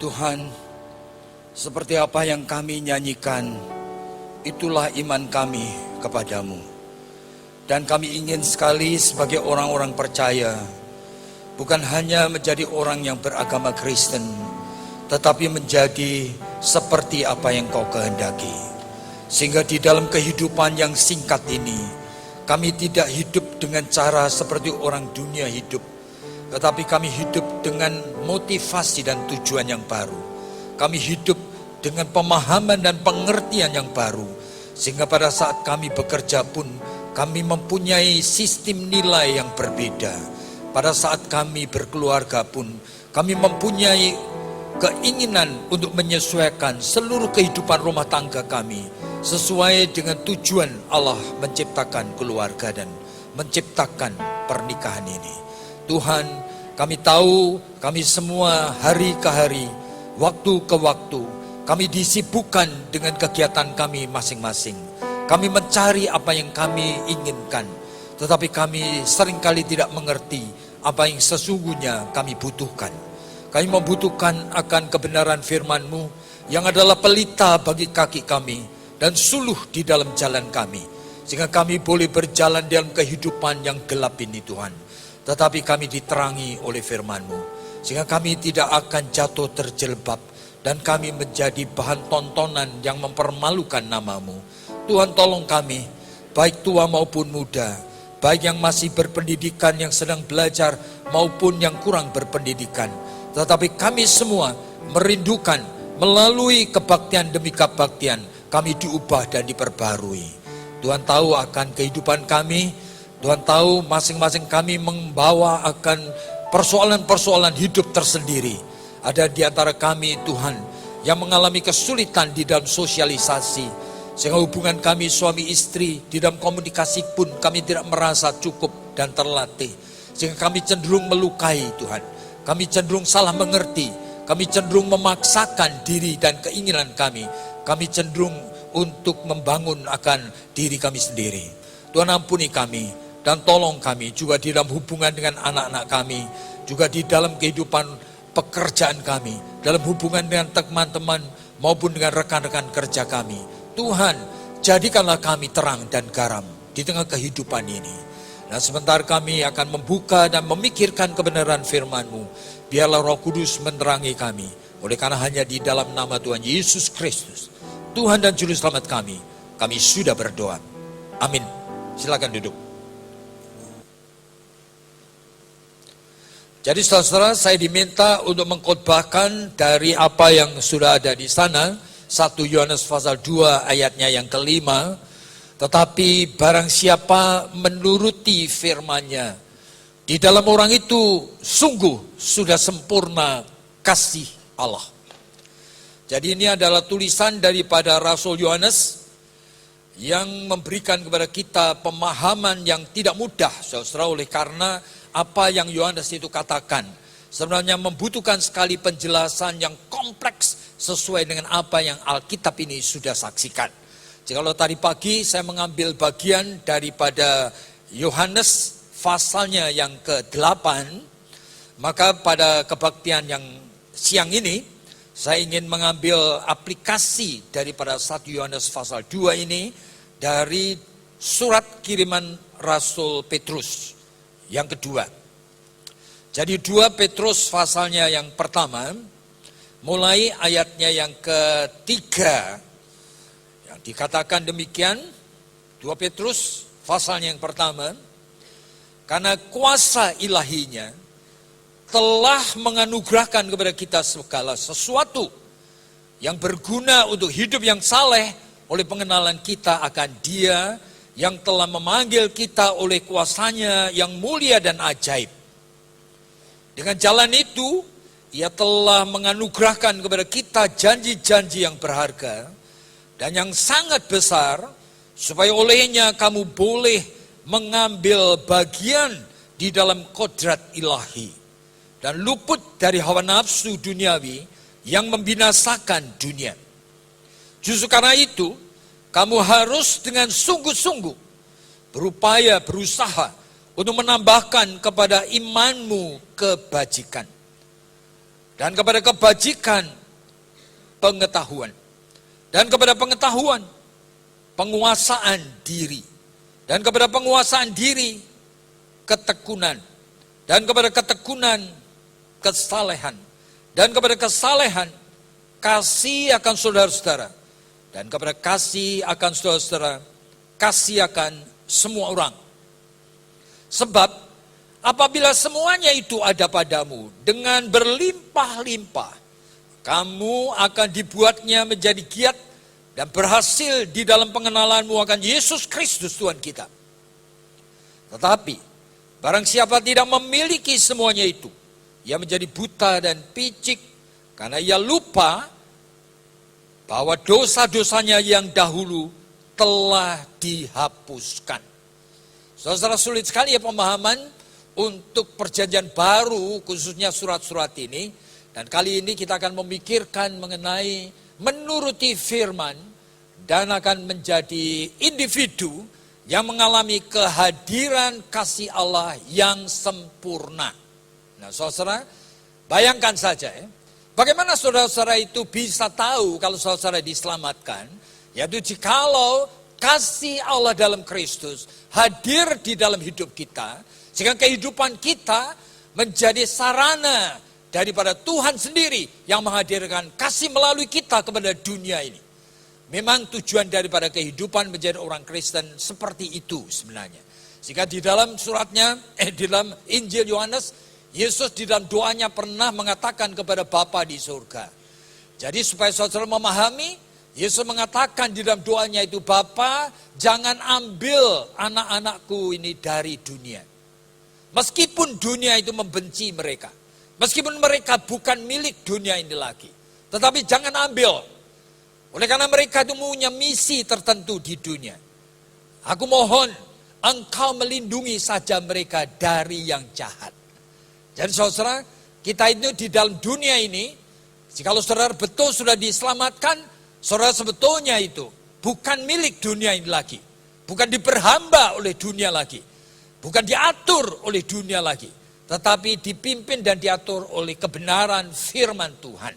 Tuhan, seperti apa yang kami nyanyikan, itulah iman kami kepadamu. Dan kami ingin sekali sebagai orang-orang percaya, bukan hanya menjadi orang yang beragama Kristen, tetapi menjadi seperti apa yang kau kehendaki. Sehingga di dalam kehidupan yang singkat ini, kami tidak hidup dengan cara seperti orang dunia hidup, tetapi kami hidup dengan motivasi dan tujuan yang baru. Kami hidup dengan pemahaman dan pengertian yang baru, sehingga pada saat kami bekerja pun kami mempunyai sistem nilai yang berbeda. Pada saat kami berkeluarga pun kami mempunyai keinginan untuk menyesuaikan seluruh kehidupan rumah tangga kami sesuai dengan tujuan Allah menciptakan keluarga dan menciptakan pernikahan ini. Tuhan, kami tahu kami semua hari ke hari, waktu ke waktu, kami disibukkan dengan kegiatan kami masing-masing. Kami mencari apa yang kami inginkan, tetapi kami seringkali tidak mengerti apa yang sesungguhnya kami butuhkan. Kami membutuhkan akan kebenaran firman-Mu yang adalah pelita bagi kaki kami dan suluh di dalam jalan kami, sehingga kami boleh berjalan dalam kehidupan yang gelap ini Tuhan. Tetapi kami diterangi oleh firman-Mu, sehingga kami tidak akan jatuh terjelebab dan kami menjadi bahan tontonan yang mempermalukan nama-Mu. Tuhan, tolong kami, baik tua maupun muda, baik yang masih berpendidikan, yang sedang belajar, maupun yang kurang berpendidikan. Tetapi kami semua merindukan melalui kebaktian demi kebaktian, kami diubah dan diperbarui. Tuhan tahu akan kehidupan kami, Tuhan tahu masing-masing kami membawa akan persoalan-persoalan hidup tersendiri. Ada di antara kami Tuhan yang mengalami kesulitan di dalam sosialisasi, sehingga hubungan kami suami istri di dalam komunikasi pun kami tidak merasa cukup dan terlatih. Sehingga kami cenderung melukai Tuhan. Kami cenderung salah mengerti. Kami cenderung memaksakan diri dan keinginan kami. Kami cenderung untuk membangun akan diri kami sendiri. Tuhan, ampuni kami dan tolong kami juga di dalam hubungan dengan anak-anak kami. Juga di dalam kehidupan pekerjaan kami. Dalam hubungan dengan teman-teman maupun dengan rekan-rekan kerja kami. Tuhan, jadikanlah kami terang dan garam di tengah kehidupan ini. Dan sebentar kami akan membuka dan memikirkan kebenaran firman-Mu, biarlah Roh Kudus menerangi kami. Oleh karena hanya di dalam nama Tuhan Yesus Kristus, Tuhan dan Juru Selamat kami sudah berdoa. Amin. Silakan duduk. Jadi saudara, saya diminta untuk mengkhotbahkan dari apa yang sudah ada di sana. 1 Yohanes pasal 2 ayatnya yang kelima. Tetapi barang siapa menuruti firman-Nya, di dalam orang itu sungguh sudah sempurna kasih Allah. Jadi ini adalah tulisan daripada Rasul Yohanes yang memberikan kepada kita pemahaman yang tidak mudah, saudara, oleh karena apa yang Yohanes itu katakan sebenarnya membutuhkan sekali penjelasan yang kompleks sesuai dengan apa yang Alkitab ini sudah saksikan. Jadi kalau tadi pagi saya mengambil bagian daripada Yohanes pasalnya yang ke-8, maka pada kebaktian yang siang ini saya ingin mengambil aplikasi daripada 1 Yohanes pasal 2 ini dari surat kiriman Rasul Petrus yang kedua. Jadi 2 Petrus pasalnya yang pertama, mulai ayatnya yang ketiga, yang dikatakan demikian, 2 Petrus pasalnya yang pertama, karena kuasa ilahinya telah menganugerahkan kepada kita segala sesuatu yang berguna untuk hidup yang saleh oleh pengenalan kita akan Dia yang telah memanggil kita oleh kuasanya yang mulia dan ajaib. Dengan jalan itu, Ia telah menganugerahkan kepada kita janji-janji yang berharga dan yang sangat besar, supaya olehnya kamu boleh mengambil bagian di dalam kodrat ilahi dan luput dari hawa nafsu duniawi yang membinasakan dunia. Justru karena itu, kamu harus dengan sungguh-sungguh berusaha untuk menambahkan kepada imanmu kebajikan. dan kepada kebajikan pengetahuan, dan kepada pengetahuan penguasaan diri, dan kepada penguasaan diri ketekunan, dan kepada ketekunan kesalehan, dan kepada kesalehan kasih akan saudara-saudara, dan kepada kasih akan saudara-saudara kasih akan semua orang. Sebab apabila semuanya itu ada padamu dengan berlimpah-limpah, kamu akan dibuatnya menjadi giat dan berhasil di dalam pengenalanmu akan Yesus Kristus Tuhan kita. Tetapi barang siapa tidak memiliki semuanya itu, ia menjadi buta dan picik karena ia lupa bahwa dosa-dosanya yang dahulu telah dihapuskan. Saudara, sulit sekali ya pemahaman untuk perjanjian baru, khususnya surat-surat ini. Dan kali ini kita akan memikirkan mengenai menuruti firman dan akan menjadi individu yang mengalami kehadiran kasih Allah yang sempurna. Nah, saudara, bayangkan saja ya, bagaimana saudara-saudara itu bisa tahu kalau saudara diselamatkan, yaitu jikalau kasih Allah dalam Kristus hadir di dalam hidup kita, sehingga kehidupan kita menjadi sarana daripada Tuhan sendiri yang menghadirkan kasih melalui kita kepada dunia ini. Memang tujuan daripada kehidupan menjadi orang Kristen seperti itu sebenarnya. Sehingga di dalam suratnya, di dalam Injil Yohanes, Yesus di dalam doanya pernah mengatakan kepada Bapa di surga. Jadi supaya saudara memahami, Yesus mengatakan di dalam doanya itu, Bapa, jangan ambil anak-anakku ini dari dunia. Meskipun dunia itu membenci mereka. Meskipun mereka bukan milik dunia ini lagi. Tetapi jangan ambil. Oleh karena mereka itu punya misi tertentu di dunia. Aku mohon engkau melindungi saja mereka dari yang jahat. Jadi saudara, kita itu di dalam dunia ini, jikalau saudara betul sudah diselamatkan, saudara sebetulnya itu bukan milik dunia ini lagi. Bukan diperhamba oleh dunia lagi. Bukan diatur oleh dunia lagi. Tetapi dipimpin dan diatur oleh kebenaran firman Tuhan.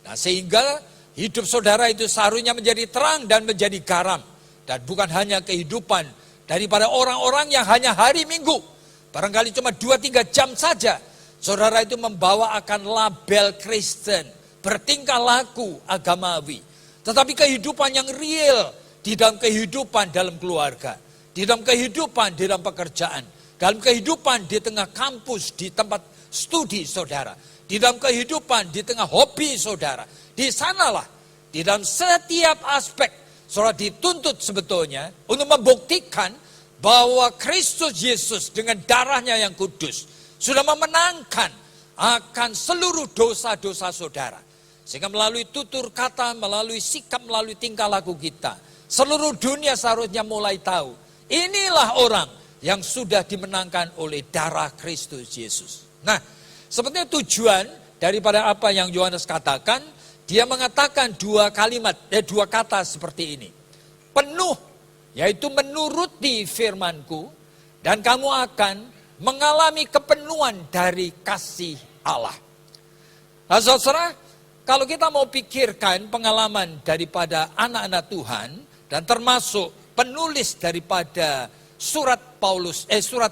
Nah, sehingga hidup saudara itu seharusnya menjadi terang dan menjadi garam. Dan bukan hanya kehidupan daripada orang-orang yang hanya hari Minggu. Barangkali cuma 2-3 jam saja. Saudara itu membawa akan label Kristen. Bertingkah laku agamawi. Tetapi kehidupan yang real di dalam kehidupan dalam keluarga, di dalam kehidupan di dalam pekerjaan, dalam kehidupan di tengah kampus, di tempat studi saudara, di dalam kehidupan di tengah hobi saudara, di sanalah di dalam setiap aspek saudara dituntut sebetulnya untuk membuktikan bahwa Kristus Yesus dengan darahnya yang kudus sudah memenangkan akan seluruh dosa-dosa saudara. Sehingga melalui tutur kata, melalui sikap, melalui tingkah laku kita, seluruh dunia seharusnya mulai tahu, inilah orang yang sudah dimenangkan oleh darah Kristus Yesus. Nah, sepertinya tujuan daripada apa yang Yohanes katakan, dia mengatakan dua kata seperti ini. Penuh, yaitu menuruti firmanku, dan kamu akan mengalami kepenuhan dari kasih Allah. Nah, saudara, kalau kita mau pikirkan pengalaman daripada anak-anak Tuhan, dan termasuk penulis daripada surat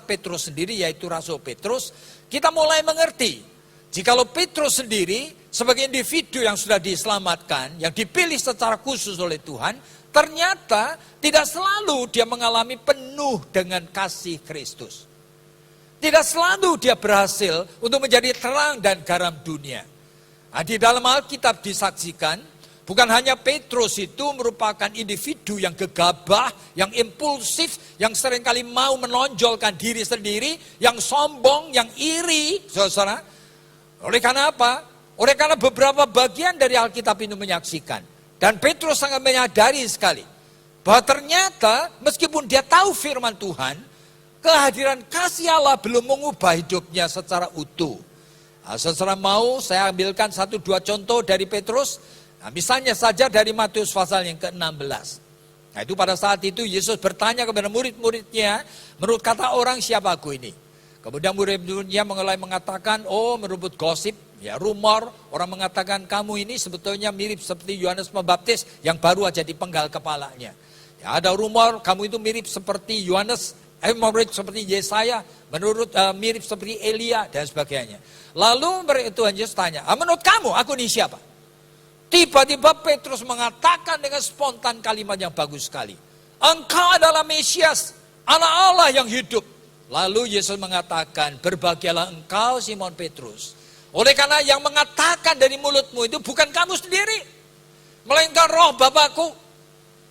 Petrus sendiri, yaitu Rasul Petrus, kita mulai mengerti. Jikalau Petrus sendiri sebagai individu yang sudah diselamatkan, yang dipilih secara khusus oleh Tuhan, ternyata tidak selalu dia mengalami penuh dengan kasih Kristus. Tidak selalu dia berhasil untuk menjadi terang dan garam dunia. Nah, di dalam Alkitab disaksikan, bukan hanya Petrus itu merupakan individu yang gegabah, yang impulsif, yang seringkali mau menonjolkan diri sendiri, yang sombong, yang iri, saudara. Oleh karena apa? Oleh karena beberapa bagian dari Alkitab ini menyaksikan. Dan Petrus sangat menyadari sekali, bahwa ternyata meskipun dia tahu firman Tuhan, kehadiran kasih Allah belum mengubah hidupnya secara utuh. Nah, saudara mau saya ambilkan 1-2 contoh dari Petrus. Nah, misalnya saja dari Matius pasal yang ke-16. Nah, itu pada saat itu Yesus bertanya kepada murid-muridnya, menurut kata orang siapa aku ini? Kemudian murid-muridnya mulai mengatakan, oh merebut gosip, ya rumor, orang mengatakan kamu ini sebetulnya mirip seperti Yohanes Pembaptis yang baru aja dipenggal kepalanya. Ya, ada rumor kamu itu mirip seperti Yohanes, mirip seperti Yesaya, mirip seperti Elia dan sebagainya. Lalu Tuhan Yesus tanya, menurut kamu aku ini siapa? Tiba-tiba Petrus mengatakan dengan spontan kalimat yang bagus sekali. Engkau adalah Mesias, Anak Allah yang hidup. Lalu Yesus mengatakan, berbahagialah engkau Simon Petrus. Oleh karena yang mengatakan dari mulutmu itu bukan kamu sendiri, melainkan roh Bapakku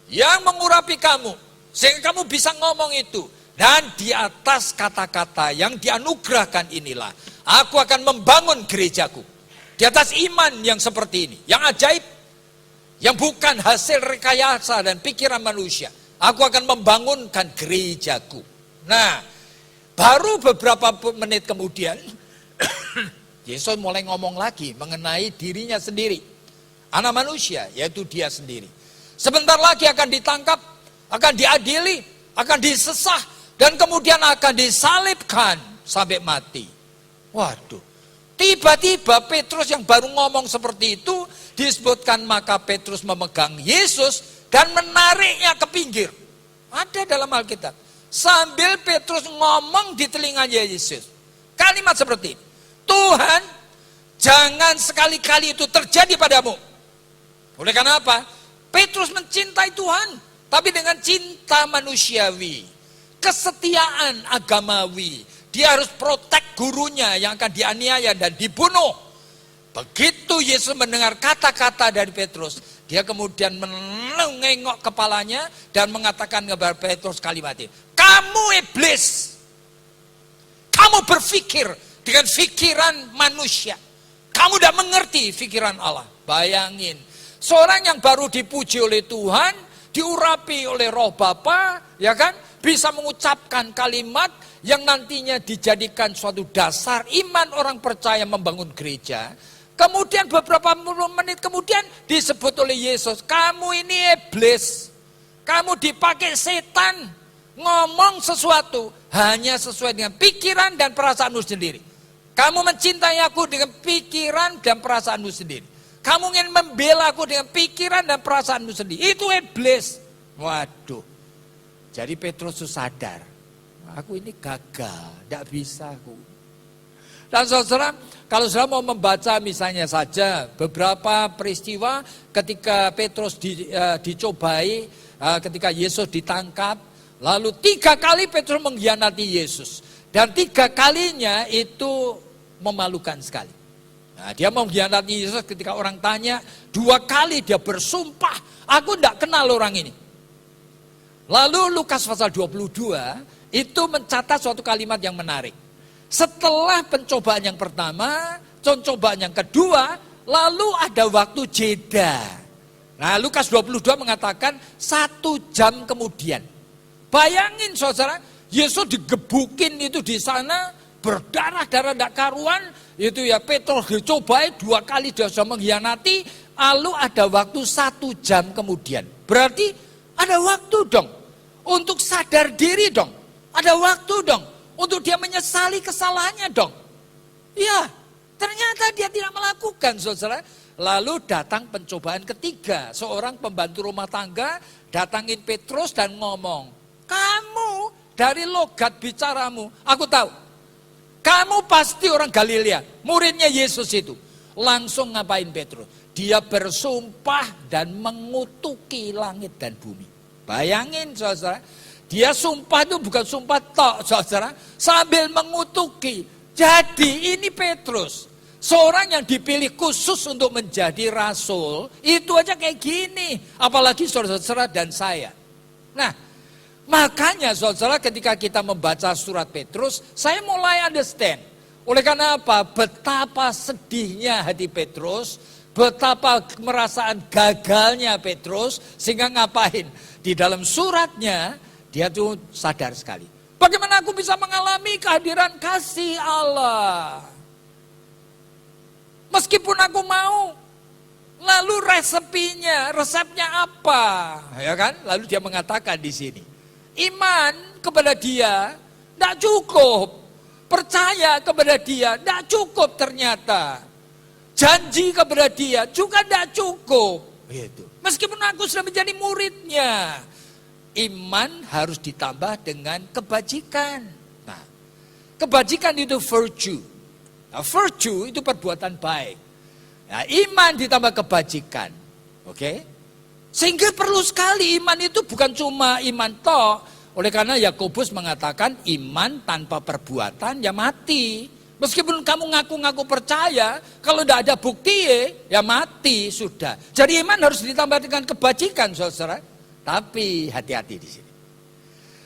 yang mengurapi kamu. Sehingga kamu bisa ngomong itu. Dan di atas kata-kata yang dianugerahkan inilah, aku akan membangun gerejaku. Di atas iman yang seperti ini, yang ajaib, yang bukan hasil rekayasa dan pikiran manusia. Aku akan membangunkan gerejaku. Nah, baru beberapa menit kemudian, Yesus mulai ngomong lagi mengenai dirinya sendiri. Anak manusia, yaitu dia sendiri. Sebentar lagi akan ditangkap, akan diadili, akan disesah, dan kemudian akan disalibkan sampai mati. Waduh. Tiba-tiba Petrus yang baru ngomong seperti itu disebutkan maka Petrus memegang Yesus dan menariknya ke pinggir. Ada dalam Alkitab. Sambil Petrus ngomong di telinganya Yesus. Kalimat seperti ini. Tuhan, jangan sekali-kali itu terjadi padamu. Oleh karena apa? Petrus mencintai Tuhan, tapi dengan cinta manusiawi, kesetiaan agamawi. Dia harus protek gurunya yang akan dianiaya dan dibunuh. Begitu Yesus mendengar kata-kata dari Petrus, dia kemudian menengok kepalanya dan mengatakan kepada Petrus kalimat ini. Kamu iblis. Kamu berpikir dengan pikiran manusia. Kamu tidak mengerti pikiran Allah. Bayangin, seorang yang baru dipuji oleh Tuhan, diurapi oleh Roh Bapa, ya kan? Bisa mengucapkan kalimat yang nantinya dijadikan suatu dasar iman orang percaya membangun gereja. Kemudian beberapa menit kemudian disebut oleh Yesus, kamu ini iblis. Kamu dipakai setan ngomong sesuatu hanya sesuai dengan pikiran dan perasaanmu sendiri. Kamu mencintai aku dengan pikiran dan perasaanmu sendiri. Kamu ingin membela aku dengan pikiran dan perasaanmu sendiri. Itu iblis. Waduh. Jadi Petrus sadar, aku ini gagal, tidak bisa aku. Dan saudara, kalau saudara mau membaca misalnya saja beberapa peristiwa ketika Petrus dicobai, ketika Yesus ditangkap, lalu 3 kali Petrus mengkhianati Yesus. Dan 3 kalinya itu memalukan sekali. Nah, dia mengkhianati Yesus ketika orang tanya, 2 kali dia bersumpah, aku tidak kenal orang ini. Lalu Lukas pasal 22 itu mencatat suatu kalimat yang menarik. Setelah pencobaan yang pertama, pencobaan yang kedua, lalu ada waktu jeda. Nah, Lukas 22 mengatakan 1 jam kemudian. Bayangin saudara, Yesus digebukin itu di sana, berdarah-darah tidak karuan, itu ya Petrus dicobai 2 kali dia sudah mengkhianati, lalu ada waktu 1 jam kemudian. Berarti ada waktu dong untuk sadar diri dong. Ada waktu dong untuk dia menyesali kesalahannya dong. Ya, ternyata dia tidak melakukan saudara. Lalu datang pencobaan ketiga. Seorang pembantu rumah tangga datangin Petrus dan ngomong, kamu dari logat bicaramu, aku tahu. Kamu pasti orang Galilea, muridnya Yesus itu. Langsung ngapain Petrus? Dia bersumpah dan mengutuki langit dan bumi. Bayangin saudara, dia sumpah itu bukan sumpah tok saudara, sambil mengutuki. Jadi ini Petrus, seorang yang dipilih khusus untuk menjadi rasul, itu aja kayak gini. Apalagi saudara-saudara dan saya. Nah, makanya saudara ketika kita membaca surat Petrus, saya mulai understand. Oleh karena apa? Betapa sedihnya hati Petrus, betapa merasaan gagalnya Petrus, sehingga ngapain? Di dalam suratnya, dia tuh sadar sekali. Bagaimana aku bisa mengalami kehadiran kasih Allah? Meskipun aku mau. Lalu resepnya apa? Ya kan? Lalu dia mengatakan di sini. Iman kepada dia tidak cukup. Percaya kepada dia, tidak cukup ternyata. Janji kepada dia juga tidak cukup. Gitu. Meskipun aku sudah menjadi muridnya. Iman harus ditambah dengan kebajikan. Nah, kebajikan itu virtue. Nah, virtue itu perbuatan baik. Nah, iman ditambah kebajikan. Oke? Sehingga perlu sekali iman itu bukan cuma iman toh. Oleh karena Yakobus mengatakan iman tanpa perbuatan ya mati. Meskipun kamu ngaku-ngaku percaya, kalau tidak ada bukti ya mati sudah. Jadi iman harus ditambah dengan kebajikan, saudara. Tapi hati-hati di sini.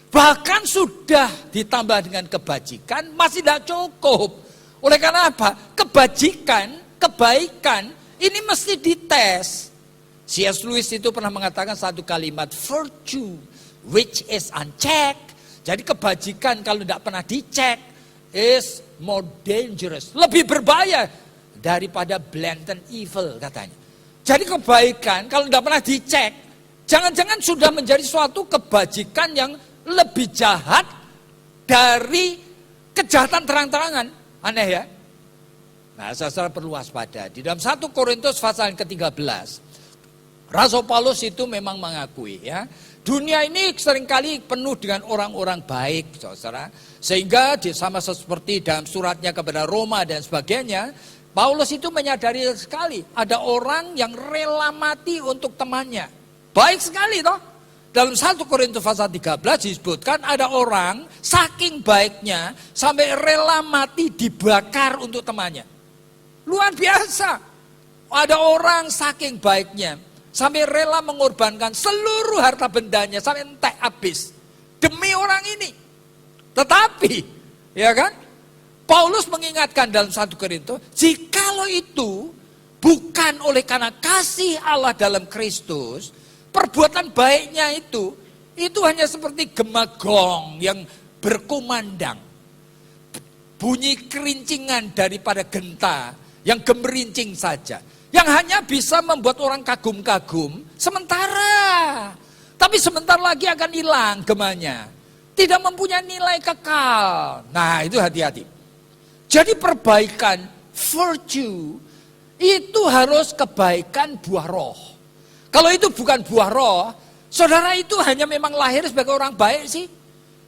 Bahkan sudah ditambah dengan kebajikan masih tidak cukup. Oleh karena apa? Kebajikan, kebaikan ini mesti dites. C.S. Lewis itu pernah mengatakan satu kalimat, virtue which is unchecked. Jadi kebajikan kalau tidak pernah dicek is more dangerous. Lebih berbahaya daripada blatant evil katanya. Jadi kebaikan kalau tidak pernah dicek, jangan-jangan sudah menjadi suatu kebajikan yang lebih jahat dari kejahatan terang-terangan. Aneh ya? Nah, saudara perlu waspada. Di dalam 1 Korintus pasal yang ke-13, Rasul Paulus itu memang mengakui ya, dunia ini seringkali penuh dengan orang-orang baik, saudara. Sehingga sama seperti dalam suratnya kepada Roma dan sebagainya, Paulus itu menyadari sekali ada orang yang rela mati untuk temannya. Baik sekali toh. Dalam 1 Korintus pasal 13 disebutkan ada orang saking baiknya sampai rela mati dibakar untuk temannya. Luar biasa. Ada orang saking baiknya sampai rela mengorbankan seluruh harta bendanya sampai entek habis demi orang ini. Tetapi, ya kan? Paulus mengingatkan dalam 1 Korintus, jikalau itu bukan oleh karena kasih Allah dalam Kristus, perbuatan baiknya itu hanya seperti gema gong yang berkumandang. Bunyi kerincingan daripada genta yang gemerincing saja. Yang hanya bisa membuat orang kagum-kagum sementara. Tapi sebentar lagi akan hilang gemanya. Tidak mempunyai nilai kekal. Nah, itu hati-hati. Jadi perbaikan, virtue, itu harus kebaikan buah roh. Kalau itu bukan buah roh, saudara itu hanya memang lahir sebagai orang baik sih.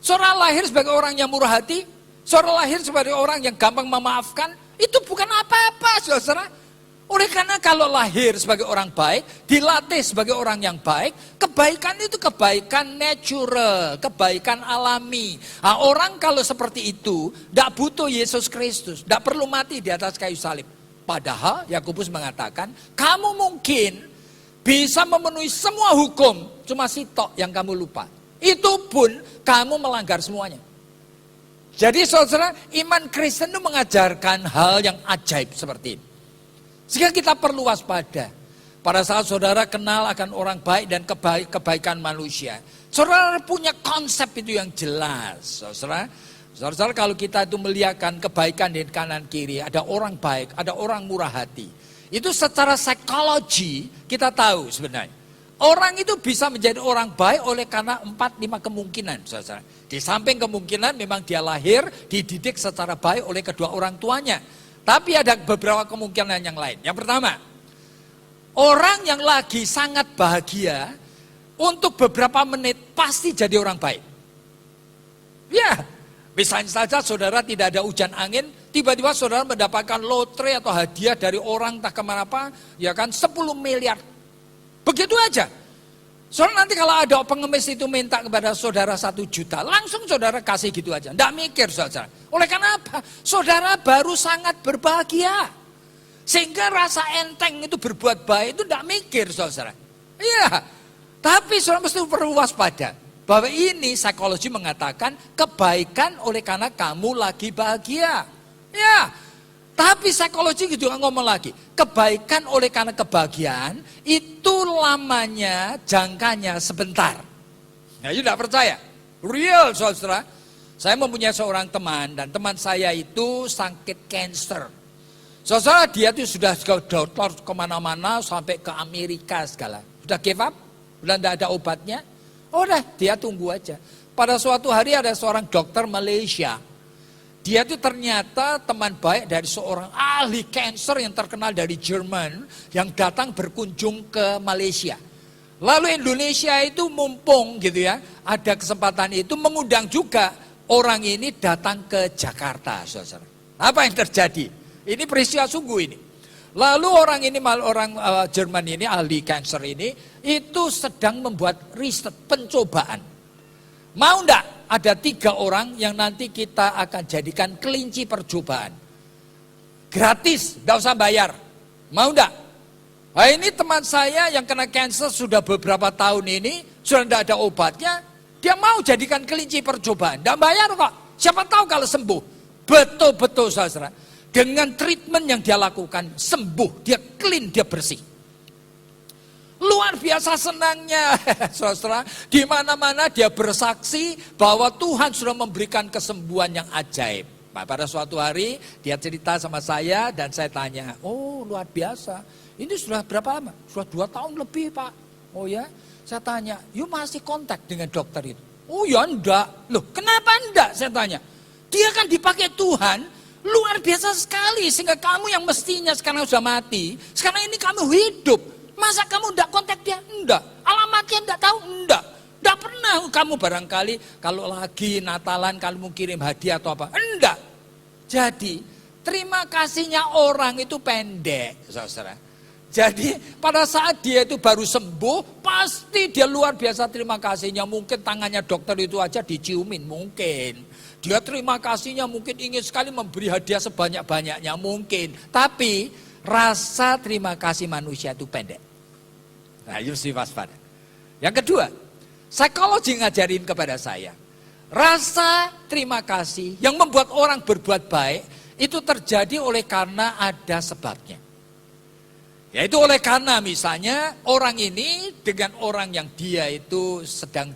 Saudara lahir sebagai orang yang murah hati. Saudara lahir sebagai orang yang gampang memaafkan. Itu bukan apa-apa, saudara. Oleh karena kalau lahir sebagai orang baik, dilatih sebagai orang yang baik, kebaikan itu kebaikan natural, kebaikan alami. Nah, orang kalau seperti itu, tidak butuh Yesus Kristus, tidak perlu mati di atas kayu salib. Padahal Yakobus mengatakan, kamu mungkin bisa memenuhi semua hukum, cuma sitok yang kamu lupa. Itu pun kamu melanggar semuanya. Jadi saudara, iman Kristen itu mengajarkan hal yang ajaib seperti ini. Sehingga kita perlu waspada. Pada saat saudara kenal akan orang baik dan kebaikan manusia, saudara punya konsep itu yang jelas. Saudara, kalau kita itu melihatkan kebaikan di kanan kiri, ada orang baik, ada orang murah hati. Itu secara psikologi kita tahu sebenarnya. Orang itu bisa menjadi orang baik oleh karena 4-5 kemungkinan. Saudara. Di samping kemungkinan memang dia lahir, dididik secara baik oleh kedua orang tuanya. Tapi ada beberapa kemungkinan yang lain. Yang pertama, orang yang lagi sangat bahagia untuk beberapa menit pasti jadi orang baik. Ya, misalnya saja saudara tidak ada hujan angin, tiba-tiba saudara mendapatkan lotre atau hadiah dari orang entah kemana apa, ya kan 10 miliar. Begitu aja. Soalnya nanti kalau ada pengemis itu minta kepada saudara 1 juta, langsung saudara kasih gitu aja. Tidak mikir saudara. Oleh karena apa? Saudara baru sangat berbahagia. Sehingga rasa enteng itu berbuat baik itu tidak mikir saudara. Iya. Tapi saudara mesti perlu waspada. Bahwa ini psikologi mengatakan kebaikan oleh karena kamu lagi bahagia. Ya. Tapi psikologi juga ngomong lagi, kebaikan oleh karena kebahagiaan itu lamanya, jangkanya sebentar. Nah, you tidak percaya? Real saudara. Saya mempunyai seorang teman dan teman saya itu sakit cancer. Saudara, dia itu sudah dokter kemana-mana sampai ke Amerika segala. Sudah give up? Sudah tidak ada obatnya? Oh, udah, dia tunggu aja. Pada suatu hari ada seorang dokter Malaysia. Dia itu ternyata teman baik dari seorang ahli cancer yang terkenal dari Jerman yang datang berkunjung ke Malaysia. Lalu Indonesia itu mumpung gitu ya, ada kesempatan itu mengundang juga orang ini datang ke Jakarta, saudara. Apa yang terjadi? Ini peristiwa sungguh ini. Lalu orang ini, Jerman ini, ahli cancer ini, itu sedang membuat riset, pencobaan. Mau enggak ada 3 orang yang nanti kita akan jadikan kelinci percobaan. Gratis, enggak usah bayar. Mau enggak? Nah, ini teman saya yang kena cancer sudah beberapa tahun ini, sudah enggak ada obatnya, dia mau jadikan kelinci percobaan. Enggak bayar kok, siapa tahu kalau sembuh. Betul-betul saudara, dengan treatment yang dia lakukan, sembuh, dia clean, dia bersih. Luar biasa senangnya, saudara. Di mana-mana dia bersaksi bahwa Tuhan sudah memberikan kesembuhan yang ajaib. Nah, pada suatu hari dia cerita sama saya dan saya tanya, oh luar biasa. Ini sudah berapa lama? Sudah 2 tahun lebih Pak. Oh ya, saya tanya, you masih kontak dengan dokter itu? Oh ya enggak. Loh kenapa enggak? Saya tanya. Dia kan dipakai Tuhan, luar biasa sekali. Sehingga kamu yang mestinya sekarang sudah mati, sekarang ini kamu hidup. Masa kamu enggak kontak dia? Enggak. Alamatnya enggak tahu? Enggak. Enggak pernah kamu barangkali kalau lagi Natalan kamu kirim hadiah atau apa? Enggak. Jadi terima kasihnya orang itu pendek, saudara. Jadi pada saat dia itu baru sembuh, pasti dia luar biasa terima kasihnya. Mungkin tangannya dokter itu aja diciumin, mungkin. Dia terima kasihnya mungkin ingin sekali memberi hadiah sebanyak-banyaknya, mungkin. Tapi rasa terima kasih manusia itu pendek. Nah, itu mesti waspada. Yang kedua, psikologi ngajarin kepada saya, rasa terima kasih yang membuat orang berbuat baik itu terjadi oleh karena ada sebabnya. Yaitu oleh karena misalnya orang ini dengan orang yang dia itu sedang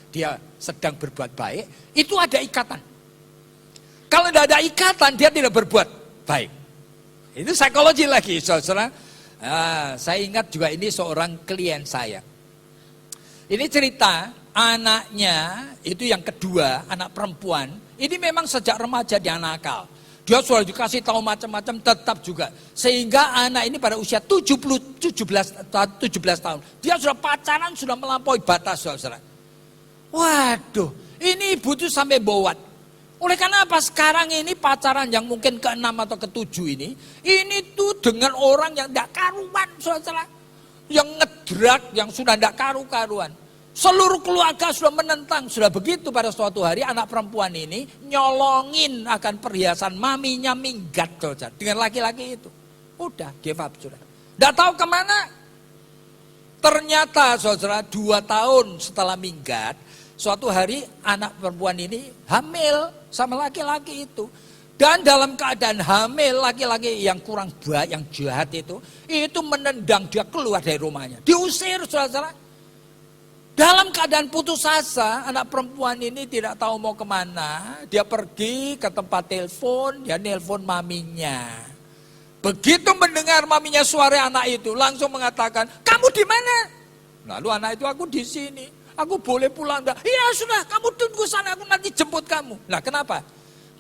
dia sedang berbuat baik, itu ada ikatan. Kalau tidak ada ikatan, dia tidak berbuat baik. Itu psikologi lagi, saudara. Nah, saya ingat juga ini seorang klien saya. Ini cerita anaknya itu yang kedua, anak perempuan. Ini memang sejak remaja dia nakal. Dia sudah dikasih tahu macam-macam tetap juga. Sehingga anak ini pada usia 17 tahun. Dia sudah pacaran, sudah melampaui batas, saudara. Waduh, ini ibu tuh sampai bowat. Oleh karena apa sekarang ini pacaran yang mungkin ke-6 atau ke-7 ini tuh dengan orang yang tidak karuan, saudara. Yang ngedrak, yang sudah tidak karu-karuan. Seluruh keluarga sudah menentang, sudah begitu pada suatu hari anak perempuan ini nyolongin akan perhiasan maminya minggat, saudara. Dengan laki-laki itu. Udah, give up, saudara. Tidak tahu kemana. Ternyata, saudara, 2 tahun setelah minggat, suatu hari anak perempuan ini hamil sama laki-laki itu. Dan dalam keadaan hamil, laki-laki yang kurang baik, yang jahat itu menendang dia keluar dari rumahnya. Diusir, saudara. Dalam keadaan putus asa, anak perempuan ini tidak tahu mau kemana. Dia pergi ke tempat telepon, dia nelpon maminya. Begitu mendengar maminya suara anak itu, langsung mengatakan, kamu di mana? Lalu anak itu, aku di sini. Aku boleh pulang enggak? Iya sudah, kamu tunggu sana, aku nanti jemput kamu. Nah kenapa?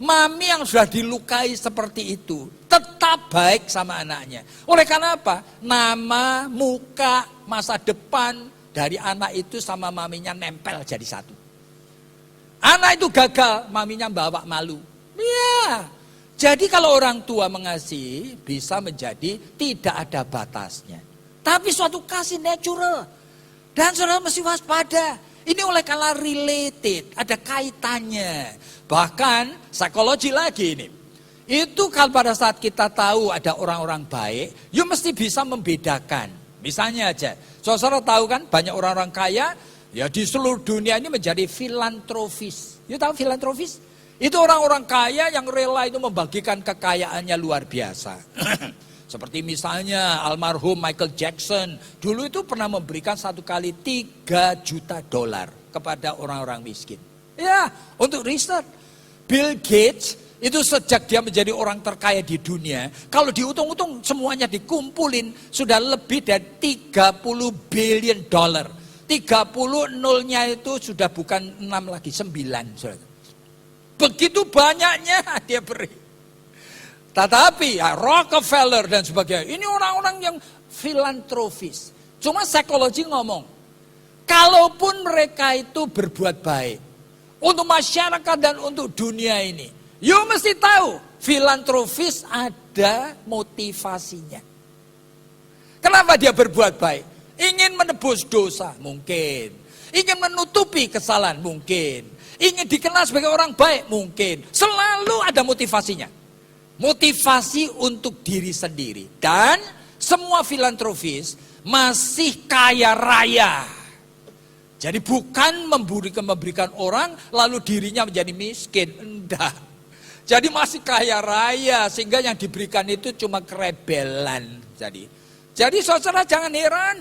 Mami yang sudah dilukai seperti itu, tetap baik sama anaknya. Oleh karena apa? Nama, muka, masa depan dari anak itu sama maminya nempel jadi satu. Anak itu gagal, maminya bawa malu. Iya. Jadi kalau orang tua mengasihi, bisa menjadi tidak ada batasnya. Tapi suatu kasih natural. Dan saudara mesti waspada. Ini oleh karena related, ada kaitannya. Bahkan psikologi lagi ini. Itu kalau pada saat kita tahu ada orang-orang baik, you mesti bisa membedakan. Misalnya aja, saudara tahu kan banyak orang-orang kaya, ya di seluruh dunia ini menjadi filantropis. You tahu filantropis? Itu orang-orang kaya yang rela itu membagikan kekayaannya luar biasa. Seperti misalnya almarhum Michael Jackson, dulu itu pernah memberikan 1 kali $3 juta kepada orang-orang miskin. Ya, untuk riset. Bill Gates itu sejak dia menjadi orang terkaya di dunia, kalau dihitung-hitung semuanya dikumpulin sudah lebih dari $30 billion. 30 nolnya itu sudah bukan 6 lagi, 9. Begitu banyaknya dia beri. Tetapi ya, Rockefeller dan sebagainya, ini orang-orang yang filantropis. Cuma psikologi ngomong, kalaupun mereka itu berbuat baik untuk masyarakat dan untuk dunia ini, you mesti tahu filantropis ada motivasinya. Kenapa dia berbuat baik? Ingin menebus dosa, mungkin. Ingin menutupi kesalahan, mungkin. Ingin dikenal sebagai orang baik, mungkin. Selalu ada motivasinya. Motivasi untuk diri sendiri. Dan semua filantropis masih kaya raya. Jadi bukan memberikan orang lalu dirinya menjadi miskin. Enggak. Jadi masih kaya raya sehingga yang diberikan itu cuma kerebelan. Jadi saudara jangan heran.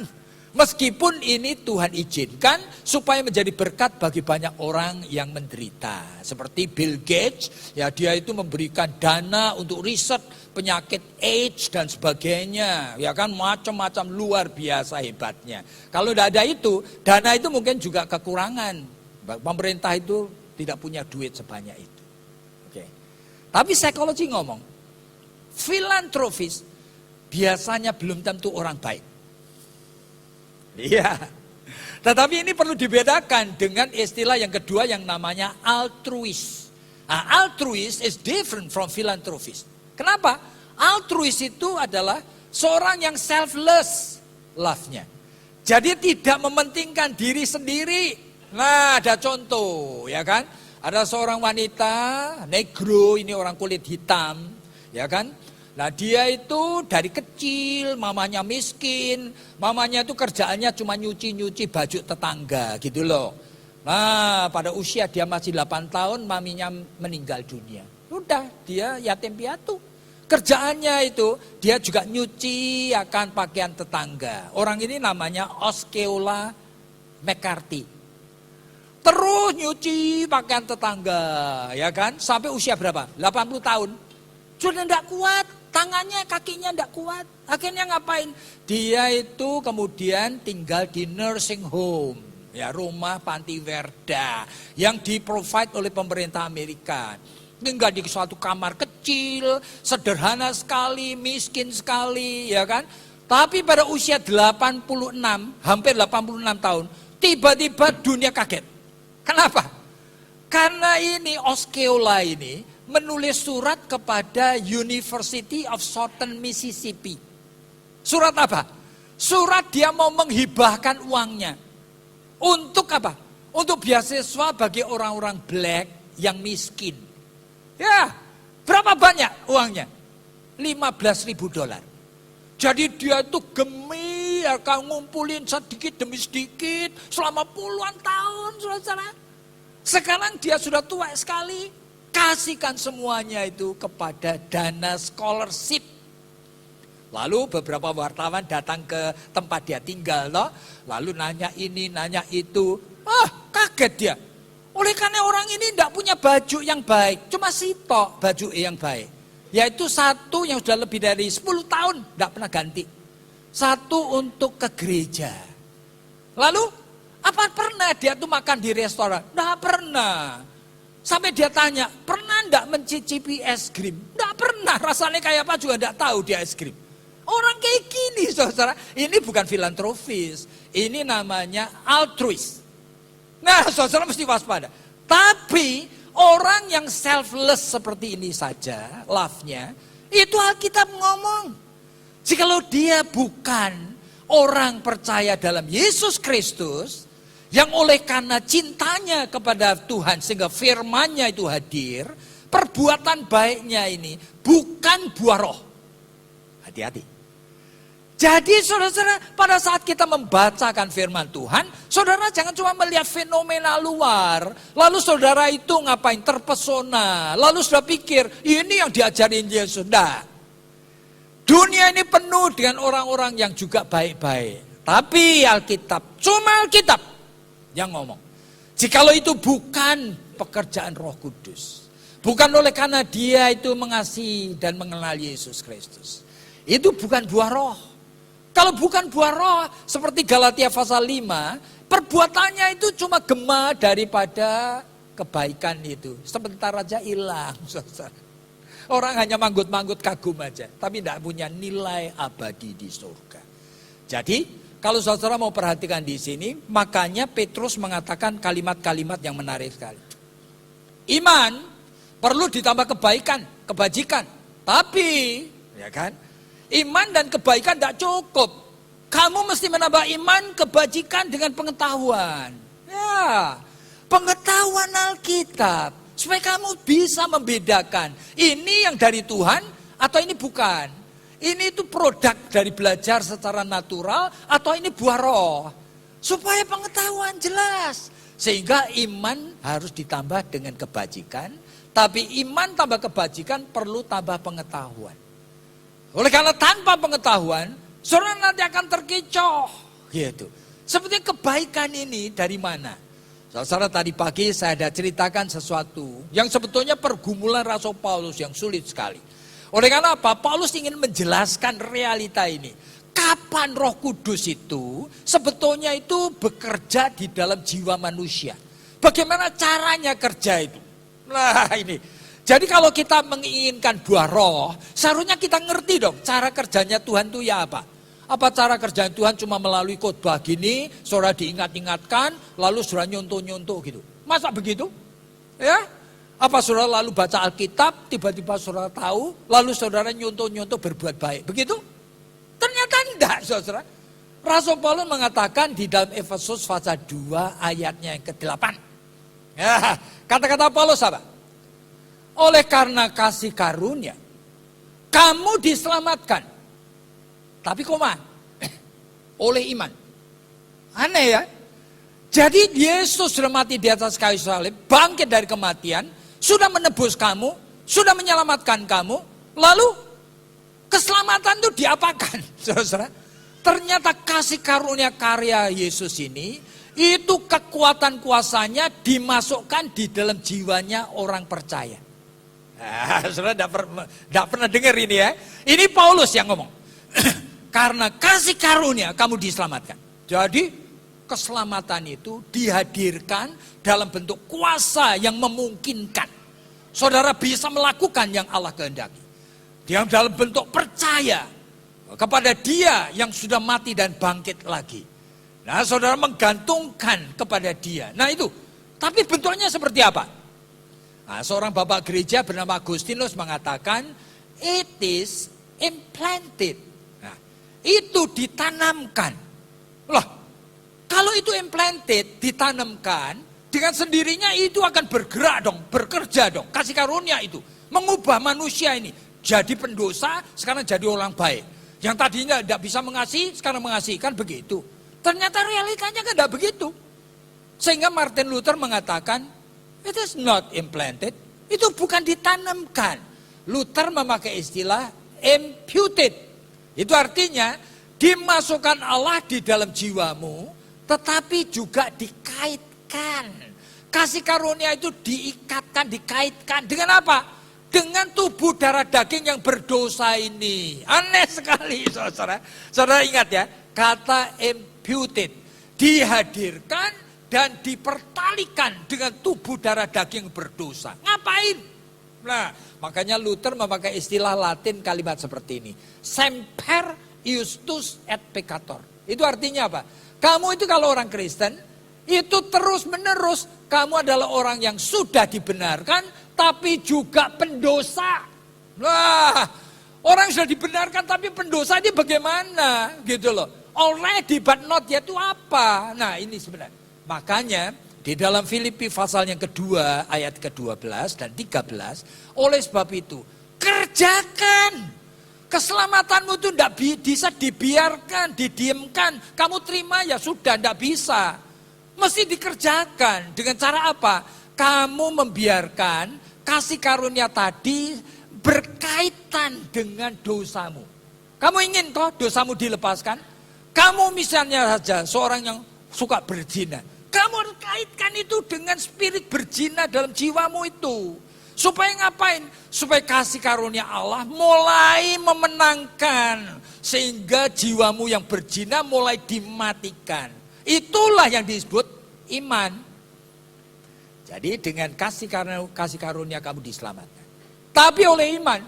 Meskipun ini Tuhan izinkan supaya menjadi berkat bagi banyak orang yang menderita. Seperti Bill Gates, ya dia itu memberikan dana untuk riset penyakit AIDS dan sebagainya. Ya kan macam-macam luar biasa hebatnya. Kalau tidak ada itu, dana itu mungkin juga kekurangan. Pemerintah itu tidak punya duit sebanyak itu. Oke. Tapi psikologi ngomong, filantropis biasanya belum tentu orang baik. Iya. Tetapi ini perlu dibedakan dengan istilah yang kedua yang namanya altruis. Nah, altruis is different from philanthropist. Kenapa? Altruis itu adalah seorang yang selfless love-nya. Jadi tidak mementingkan diri sendiri. Nah, ada contoh, ya kan? Ada seorang wanita negro, ini orang kulit hitam, ya kan? Nah dia itu dari kecil, mamanya miskin, mamanya itu kerjaannya cuma nyuci-nyuci baju tetangga gitu loh. Nah pada usia dia masih 8 tahun, maminya meninggal dunia. Udah dia yatim piatu. Kerjaannya itu dia juga nyuci akan pakaian tetangga. Orang ini namanya Osceola McCarthy. Terus nyuci pakaian tetangga, ya kan? Sampai usia berapa? 80 tahun. Sudah tidak kuat. Tangannya, kakinya tidak kuat. Akhirnya ngapain? Dia itu kemudian tinggal di nursing home. Ya, rumah panti werda. Yang di-provide oleh pemerintah Amerika. Tinggal di suatu kamar kecil, sederhana sekali, miskin sekali. Ya kan? Tapi pada usia 86, hampir 86 tahun. Tiba-tiba dunia kaget. Kenapa? Karena ini Osceola ini menulis surat kepada University of Southern Mississippi. Surat apa? Surat dia mau menghibahkan uangnya. Untuk apa? Untuk beasiswa bagi orang-orang black yang miskin. Ya, berapa banyak uangnya? $15.000. Jadi dia itu gemi akan ngumpulin sedikit demi sedikit selama puluhan tahun, saudara. Sekarang dia sudah tua sekali. Kasihkan semuanya itu kepada dana scholarship. Lalu beberapa wartawan datang ke tempat dia tinggal, loh. Lalu nanya ini, nanya itu. Kaget dia. Oleh karena orang ini tidak punya baju yang baik, cuma sitok baju yang baik. Yaitu satu yang sudah lebih dari 10 tahun tidak pernah ganti. Satu untuk ke gereja. Lalu apa pernah dia tuh makan di restoran? Tidak pernah. Sampai dia tanya, pernah enggak mencicipi es krim? Enggak pernah, rasanya kayak apa juga enggak tahu dia es krim. Orang kayak gini saudara, ini bukan filantropis, ini namanya altruis. Nah saudara mesti waspada. Tapi orang yang selfless seperti ini saja, love-nya, itu Alkitab ngomong. Jikalau dia bukan orang percaya dalam Yesus Kristus, yang oleh karena cintanya kepada Tuhan sehingga firman-Nya itu hadir, perbuatan baiknya ini bukan buah roh. Hati-hati. Jadi saudara-saudara, pada saat kita membacakan firman Tuhan, saudara jangan cuma melihat fenomena luar, lalu saudara itu ngapain terpesona, lalu sudah pikir ini yang diajarin Yesus. Nah, dunia ini penuh dengan orang-orang yang juga baik-baik. Tapi Alkitab, cuma Alkitab yang ngomong. Jikalau itu bukan pekerjaan Roh Kudus, bukan oleh karena dia itu mengasihi dan mengenal Yesus Kristus, itu bukan buah roh. Kalau bukan buah roh, seperti Galatia pasal 5, perbuatannya itu cuma gema daripada kebaikan itu sebentar aja hilang. Orang hanya manggut-manggut kagum aja, tapi tidak punya nilai abadi di surga. Jadi kalau saudara mau perhatikan di sini, makanya Petrus mengatakan kalimat-kalimat yang menarik sekali. Iman perlu ditambah kebaikan, kebajikan. Tapi, ya kan, iman dan kebaikan tidak cukup. Kamu mesti menambah iman, kebajikan dengan pengetahuan. Ya, pengetahuan Alkitab. Supaya kamu bisa membedakan. Ini yang dari Tuhan atau ini bukan. Ini itu produk dari belajar secara natural atau ini buah roh. Supaya pengetahuan jelas. Sehingga iman harus ditambah dengan kebajikan. Tapi iman tambah kebajikan perlu tambah pengetahuan. Oleh karena tanpa pengetahuan, saudara nanti akan terkecoh. Gitu. Seperti kebaikan ini dari mana? Saudara, tadi pagi saya ada ceritakan sesuatu yang sebetulnya pergumulan Rasul Paulus yang sulit sekali. Oleh karena apa? Paulus ingin menjelaskan realita ini. Kapan Roh Kudus itu sebetulnya itu bekerja di dalam jiwa manusia. Bagaimana caranya kerja itu? Nah ini. Jadi kalau kita menginginkan buah roh, seharusnya kita ngerti dong cara kerjanya Tuhan itu ya apa? Apa cara kerjanya Tuhan cuma melalui khotbah gini, saudara diingat-ingatkan, lalu saudara nyontoh-nyontoh gitu. Masa begitu? Ya? Apa saudara lalu baca Alkitab, tiba-tiba saudara tahu, lalu saudara nyontoh-nyontoh berbuat baik. Begitu? Ternyata enggak, saudara. Rasul Paulus mengatakan di dalam Efesus pasal 2 ayatnya yang ke-8. Ya, kata-kata Paulus apa? Oleh karena kasih karunia, kamu diselamatkan. Tapi koma, oleh iman. Aneh ya. Jadi Yesus sudah mati di atas kayu salib, bangkit dari kematian, sudah menebus kamu, sudah menyelamatkan kamu, lalu keselamatan itu diapakan? Saudara, ternyata kasih karunia karya Yesus ini, itu kekuatan kuasanya dimasukkan di dalam jiwanya orang percaya. Nah, saudara tidak pernah dengar ini ya. Ini Paulus yang ngomong. Karena kasih karunia kamu diselamatkan. Jadi keselamatan itu dihadirkan dalam bentuk kuasa yang memungkinkan. Saudara bisa melakukan yang Allah kehendaki. Dia dalam bentuk percaya kepada Dia yang sudah mati dan bangkit lagi. Nah saudara menggantungkan kepada Dia. Nah itu, tapi bentuknya seperti apa? Nah, seorang bapak gereja bernama Agustinus mengatakan, it is implanted. Itu ditanamkan. Loh, kalau itu implanted, ditanamkan, dengan sendirinya itu akan bergerak dong, bekerja dong. Kasih karunia itu, mengubah manusia ini. Jadi pendosa, sekarang jadi orang baik. Yang tadinya tidak bisa mengasihi, sekarang mengasihi, kan begitu. Ternyata realitanya kan tidak begitu. Sehingga Martin Luther mengatakan, it is not implanted, itu bukan ditanamkan. Luther memakai istilah imputed. Itu artinya dimasukkan Allah di dalam jiwamu, tetapi juga dikaitkan. Kasih karunia itu diikatkan, dikaitkan. Dengan apa? Dengan tubuh darah daging yang berdosa ini. Aneh sekali saudara. Saudara ingat ya, kata imputed. Dihadirkan dan dipertalikan dengan tubuh darah daging berdosa. Ngapain? Nah, makanya Luther memakai istilah Latin kalimat seperti ini. Semper iustus et peccator. Itu artinya apa? Kamu itu kalau orang Kristen, itu terus menerus kamu adalah orang yang sudah dibenarkan, tapi juga pendosa. Wah, orang sudah dibenarkan tapi pendosa ini bagaimana? Gitu loh. Already but not yet itu apa? Nah ini sebenarnya. Makanya di dalam Filipi pasal yang kedua, ayat ke-12 dan 13, oleh sebab itu, kerjakan. Keselamatanmu itu tidak bisa dibiarkan, didiamkan. Kamu terima ya sudah, tidak bisa. Mesti dikerjakan. Dengan cara apa? Kamu membiarkan kasih karunia tadi berkaitan dengan dosamu. Kamu ingin toh dosamu dilepaskan? Kamu misalnya saja seorang yang suka berzina. Kamu harus kaitkan itu dengan spirit berzina dalam jiwamu itu. Supaya ngapain? Supaya kasih karunia Allah mulai memenangkan. Sehingga jiwamu yang berzina mulai dimatikan. Itulah yang disebut iman. Jadi dengan kasih karunia kamu diselamatkan. Tapi oleh iman.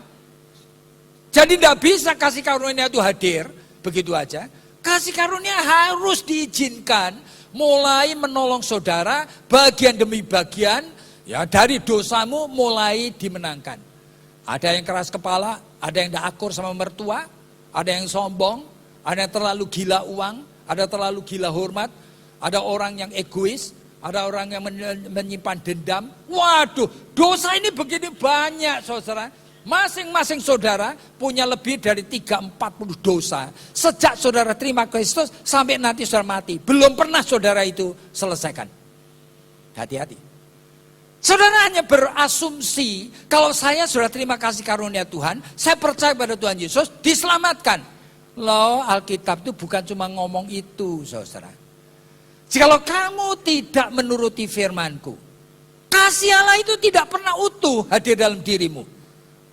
Jadi tidak bisa kasih karunia itu hadir begitu aja. Kasih karunia harus diizinkan mulai menolong saudara bagian demi bagian, ya, dari dosamu mulai dimenangkan. Ada yang keras kepala, ada yang tidak akur sama mertua, ada yang sombong, ada yang terlalu gila uang, ada terlalu gila hormat, ada orang yang egois, ada orang yang menyimpan dendam. Waduh, dosa ini begini banyak, saudara. Masing-masing saudara punya lebih dari 3-40 dosa. Sejak saudara terima Kristus sampai nanti saudara mati. Belum pernah saudara itu selesaikan. Hati-hati. Saudara hanya berasumsi kalau saya sudah terima kasih karunia Tuhan, saya percaya pada Tuhan Yesus, diselamatkan. Loh, Alkitab itu bukan cuma ngomong itu, saudara. Jikalau kamu tidak menuruti firman-Ku, kasih Allah itu tidak pernah utuh hadir dalam dirimu.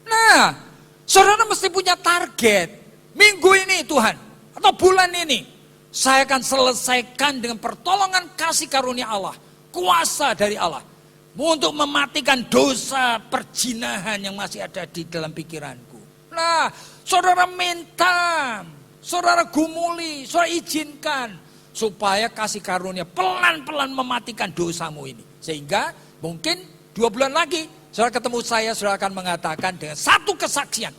Nah, saudara mesti punya target. Minggu ini Tuhan, atau bulan ini, saya akan selesaikan dengan pertolongan kasih karunia Allah, kuasa dari Allah, untuk mematikan dosa perjinahan yang masih ada di dalam pikiranku. Nah, saudara minta, saudara gumuli, saudara izinkan, supaya kasih karunia pelan-pelan mematikan dosamu ini. Sehingga mungkin 2 bulan lagi, saudara ketemu saya, saudara akan mengatakan dengan satu kesaksian.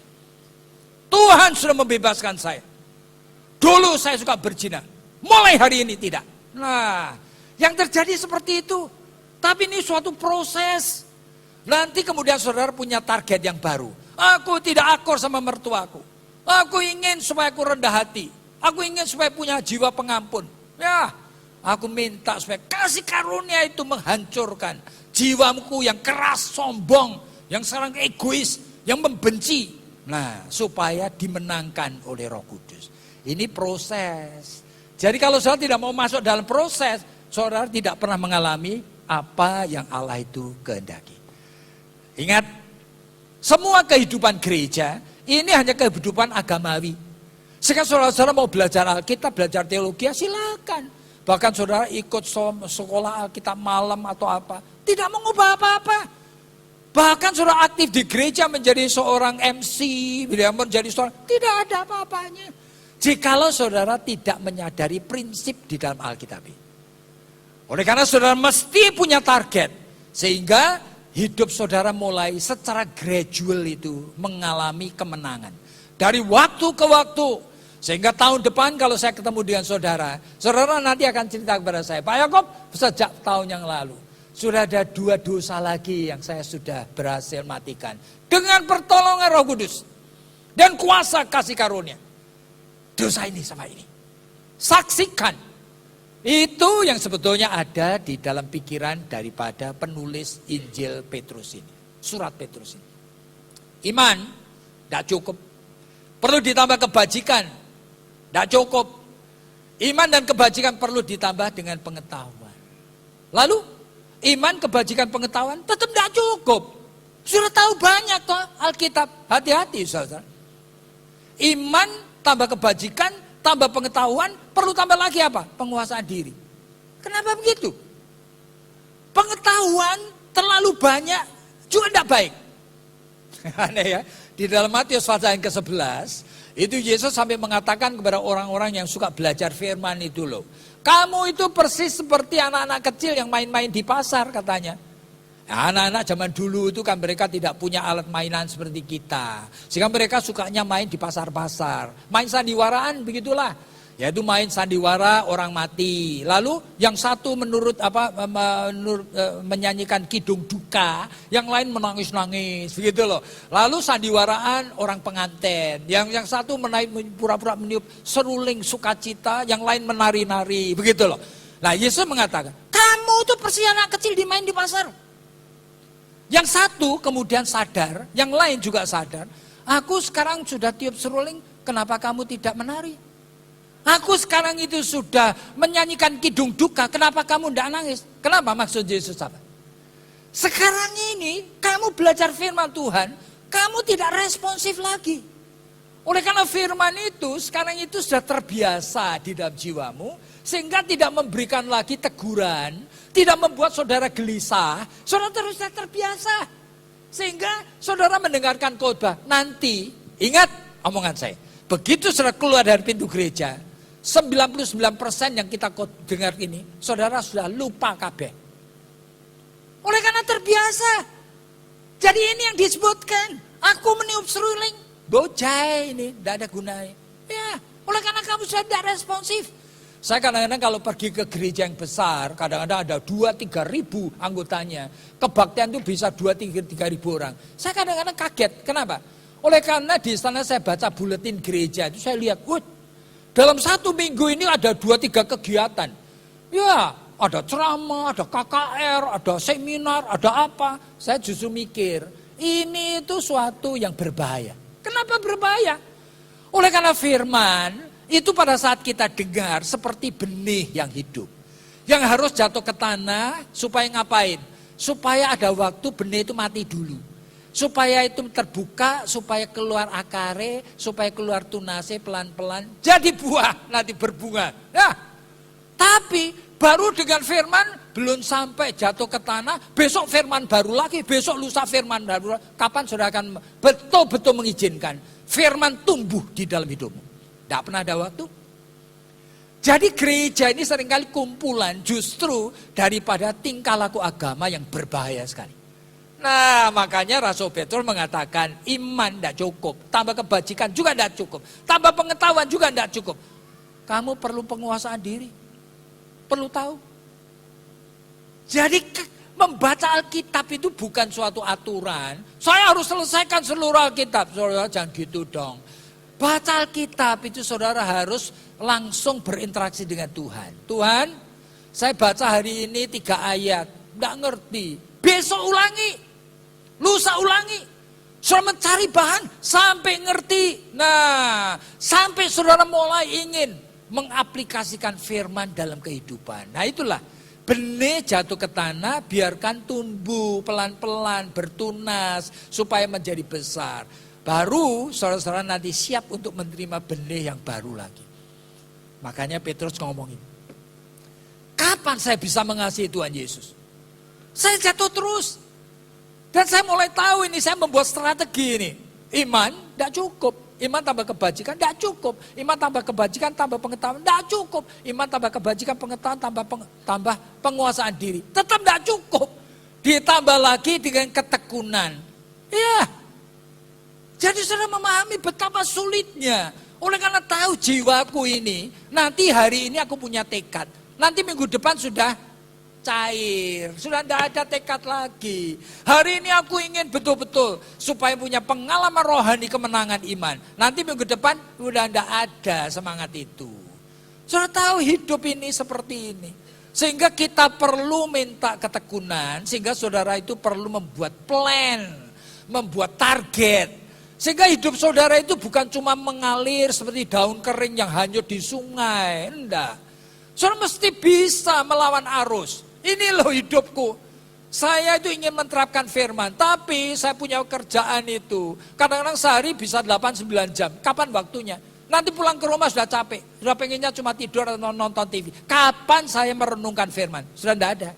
Tuhan sudah membebaskan saya. Dulu saya suka berzina, mulai hari ini tidak. Nah, yang terjadi seperti itu. Tapi ini suatu proses. Nanti kemudian saudara punya target yang baru. Aku tidak akur sama mertuaku. Aku ingin supaya aku rendah hati. Aku ingin supaya punya jiwa pengampun. Ya, aku minta supaya kasih karunia itu menghancurkan jiwaku yang keras, sombong, yang sekarang egois, yang membenci. Nah, supaya dimenangkan oleh Roh Kudus. Ini proses. Jadi kalau saudara tidak mau masuk dalam proses, saudara tidak pernah mengalami apa yang Allah itu kehendaki. Ingat, semua kehidupan gereja ini hanya kehidupan agamawi. Sekarang saudara-saudara mau belajar Alkitab, belajar teologi, ya silakan. Bahkan saudara ikut sekolah Alkitab malam atau apa, tidak mengubah apa-apa. Bahkan saudara aktif di gereja menjadi seorang MC, menjadi seorang, tidak ada apa-apanya. Jikalau saudara tidak menyadari prinsip di dalam Alkitab ini. Oleh karena saudara mesti punya target, sehingga hidup saudara mulai secara gradual itu mengalami kemenangan. Dari waktu ke waktu, sehingga tahun depan kalau saya ketemu dengan saudara, saudara nanti akan cerita kepada saya, Pak Yakob, sejak tahun yang lalu, sudah ada 2 dosa lagi yang saya sudah berhasil matikan. Dengan pertolongan Roh Kudus, dan kuasa kasih karunia. Dosa ini sama ini. Saksikan. Itu yang sebetulnya ada di dalam pikiran daripada penulis Injil Petrus ini. Surat Petrus ini. Iman, tidak cukup. Perlu ditambah kebajikan. Tidak cukup. Iman dan kebajikan perlu ditambah dengan pengetahuan. Lalu, iman, kebajikan, pengetahuan tetap tidak cukup. Sudah tahu banyak toh Alkitab. Hati-hati saudara. Iman, tambah kebajikan, tambah pengetahuan, perlu tambah lagi apa? Penguasaan diri. Kenapa begitu? Pengetahuan terlalu banyak juga tidak baik. Aneh ya. Di dalam Matius pasal yang ke-11, itu Yesus sampai mengatakan kepada orang-orang yang suka belajar firman itu loh. Kamu itu persis seperti anak-anak kecil yang main-main di pasar katanya. Nah, anak-anak zaman dulu itu kan mereka tidak punya alat mainan seperti kita. Sehingga mereka sukanya main di pasar-pasar. Main sandiwaraan begitulah. Yaitu main sandiwara orang mati. Lalu yang satu menyanyikan kidung duka, yang lain menangis-nangis, begitu loh. Lalu sandiwaraan orang pengantin, yang satu pura-pura meniup seruling sukacita, yang lain menari-nari, begitu loh. Nah, Yesus mengatakan, kamu tuh persis anak kecil dimain di pasar. Yang satu kemudian sadar, yang lain juga sadar, aku sekarang sudah tiup seruling, kenapa kamu tidak menari? Aku sekarang itu sudah menyanyikan kidung duka, kenapa kamu tidak nangis? Kenapa maksud Yesus apa? Sekarang ini kamu belajar firman Tuhan, kamu tidak responsif lagi. Oleh karena firman itu sekarang itu sudah terbiasa di dalam jiwamu. Sehingga tidak memberikan lagi teguran. Tidak membuat saudara gelisah. Saudara terus terbiasa. Sehingga saudara mendengarkan khotbah. Nanti ingat omongan saya. Begitu saudara keluar dari pintu gereja. 99% yang kita dengar ini. Saudara sudah lupa kabeh. Oleh karena terbiasa. Jadi ini yang disebutkan. Aku meniup seruling. Bocah ini, tidak ada gunanya. Ya, oleh karena kamu sudah tidak responsif. Saya kadang-kadang kalau pergi ke gereja yang besar, kadang-kadang ada 2-3 ribu anggotanya. Kebaktian itu bisa 2-3 ribu orang. Saya kadang-kadang kaget, kenapa? Oleh karena di sana saya baca buletin gereja itu, saya lihat, dalam 1 minggu ini ada 2-3 kegiatan. Ya, ada ceramah, ada KKR, ada seminar, ada apa. Saya justru mikir, ini itu suatu yang berbahaya. Kenapa berbahaya? Oleh karena firman, itu pada saat kita dengar seperti benih yang hidup. Yang harus jatuh ke tanah, supaya ngapain? Supaya ada waktu benih itu mati dulu. Supaya itu terbuka, supaya keluar akare, supaya keluar tunase pelan-pelan. Jadi buah, nanti berbunga. Nah, tapi baru dengan firman, belum sampai jatuh ke tanah, besok firman baru lagi, besok lusa firman baru lagi. Kapan saudara akan betul-betul mengizinkan firman tumbuh di dalam hidupmu? Tidak pernah ada waktu. Jadi gereja ini seringkali kumpulan justru daripada tingkah laku agama yang berbahaya sekali. Nah makanya Rasul Petrus mengatakan iman tidak cukup, tambah kebajikan juga tidak cukup, tambah pengetahuan juga tidak cukup. Kamu perlu penguasaan diri, perlu tahu. Jadi membaca Alkitab itu bukan suatu aturan. Saya harus selesaikan seluruh Alkitab. Saudara jangan gitu dong. Baca Alkitab itu saudara harus langsung berinteraksi dengan Tuhan. Tuhan, saya baca hari ini 3 ayat. Tidak ngerti. Besok ulangi. Lusa ulangi. Saudara mencari bahan sampai ngerti. Nah, sampai saudara mulai ingin mengaplikasikan firman dalam kehidupan. Nah itulah. Benih jatuh ke tanah, biarkan tumbuh pelan-pelan, bertunas, supaya menjadi besar. Baru saudara-saudara nanti siap untuk menerima benih yang baru lagi. Makanya Petrus ngomongin, kapan saya bisa mengasihi Tuhan Yesus? Saya jatuh terus. Dan saya mulai tahu ini, saya membuat strategi ini. Iman tidak cukup. Iman tambah kebajikan, tidak cukup. Iman tambah kebajikan, tambah pengetahuan, tidak cukup. Iman tambah kebajikan, pengetahuan, tambah penguasaan diri. Tetap tidak cukup. Ditambah lagi dengan ketekunan. Ya. Jadi saudara memahami betapa sulitnya. Oleh karena tahu jiwaku ini, nanti hari ini aku punya tekad. Nanti minggu depan sudah cair, sudah tidak ada tekad lagi. Hari ini aku ingin betul-betul supaya punya pengalaman rohani kemenangan iman. Nanti minggu depan sudah tidak ada semangat itu. Saudara tahu hidup ini seperti ini. Sehingga kita perlu minta ketekunan, sehingga saudara itu perlu membuat plan, membuat target. Sehingga hidup saudara itu bukan cuma mengalir seperti daun kering yang hanyut di sungai. Enggak. Saudara mesti bisa melawan arus. Ini loh hidupku. Saya itu ingin menerapkan firman. Tapi saya punya kerjaan itu. Kadang-kadang sehari bisa 8-9 jam. Kapan waktunya? Nanti pulang ke rumah sudah capek. Sudah pengennya cuma tidur atau nonton TV. Kapan saya merenungkan firman? Sudah tidak ada.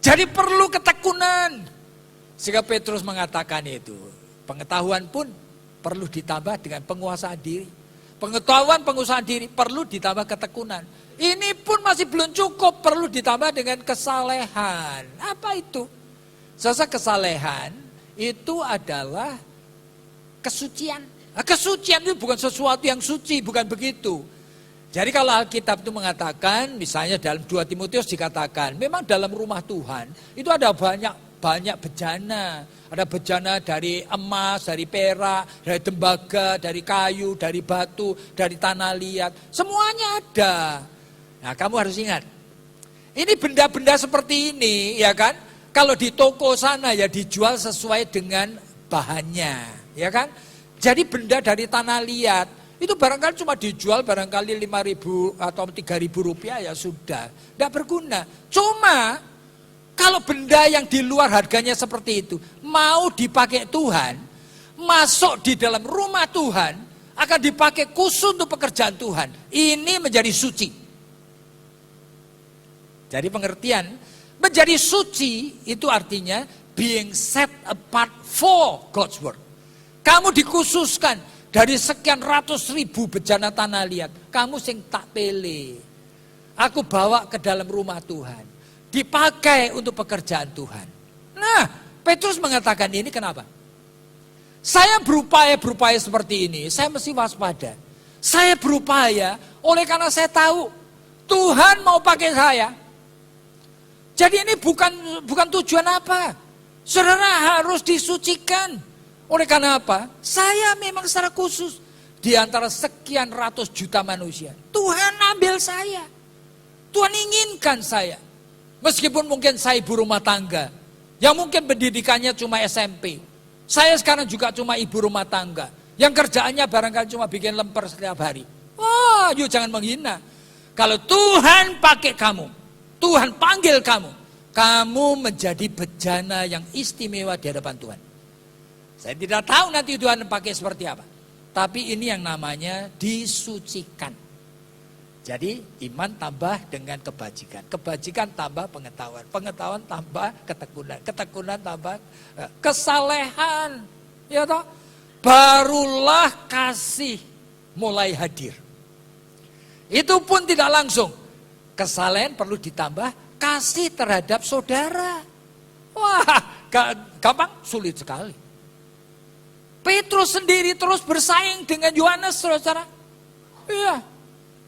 Jadi perlu ketekunan. Sehingga Petrus mengatakan itu. Pengetahuan pun perlu ditambah dengan penguasaan diri. Pengetahuan, penguasaan diri perlu ditambah ketekunan. Ini pun masih belum cukup, perlu ditambah dengan kesalehan. Apa itu? Sasa kesalehan itu adalah kesucian. Nah, kesucian itu bukan sesuatu yang suci, bukan begitu. Jadi kalau Alkitab itu mengatakan, misalnya dalam 2 Timotius dikatakan, memang dalam rumah Tuhan itu ada banyak bejana. Ada bejana dari emas, dari perak, dari tembaga, dari kayu, dari batu, dari tanah liat. Semuanya ada. Nah kamu harus ingat, ini benda-benda seperti ini ya kan, kalau di toko sana ya dijual sesuai dengan bahannya ya kan. Jadi benda dari tanah liat, itu barangkali cuma dijual barangkali 5.000 atau 3.000 rupiah ya sudah, tidak berguna. Cuma kalau benda yang di luar harganya seperti itu, mau dipakai Tuhan, masuk di dalam rumah Tuhan akan dipakai khusus untuk pekerjaan Tuhan. Ini menjadi suci. Jadi pengertian menjadi suci itu artinya being set apart for God's word. Kamu dikhususkan dari sekian ratus ribu bejana tanah liat. Kamu sing tak pilih. Aku bawa ke dalam rumah Tuhan. Dipakai untuk pekerjaan Tuhan. Nah, Petrus mengatakan ini kenapa? Saya berupaya seperti ini. Saya mesti waspada. Saya berupaya oleh karena saya tahu Tuhan mau pakai saya. Jadi ini bukan tujuan apa. Saudara harus disucikan. Oleh karena apa? Saya memang secara khusus di antara sekian ratus juta manusia. Tuhan ambil saya. Tuhan inginkan saya. Meskipun mungkin saya ibu rumah tangga. Yang mungkin pendidikannya cuma SMP. Saya sekarang juga cuma ibu rumah tangga. Yang kerjaannya barangkali cuma bikin lemper setiap hari. Wah, yuk jangan menghina. Kalau Tuhan pakai kamu, Tuhan panggil kamu, kamu menjadi bejana yang istimewa di hadapan Tuhan. Saya tidak tahu nanti Tuhan pakai seperti apa. Tapi ini yang namanya disucikan. Jadi iman tambah dengan kebajikan. Kebajikan tambah pengetahuan. Pengetahuan tambah ketekunan. Ketekunan tambah kesalehan. Ya toh? Barulah kasih mulai hadir. Itu pun tidak langsung. Kesalehan perlu ditambah kasih terhadap saudara. Wah, gampang, sulit sekali. Petrus sendiri terus bersaing dengan Yohanes, saudara. Iya.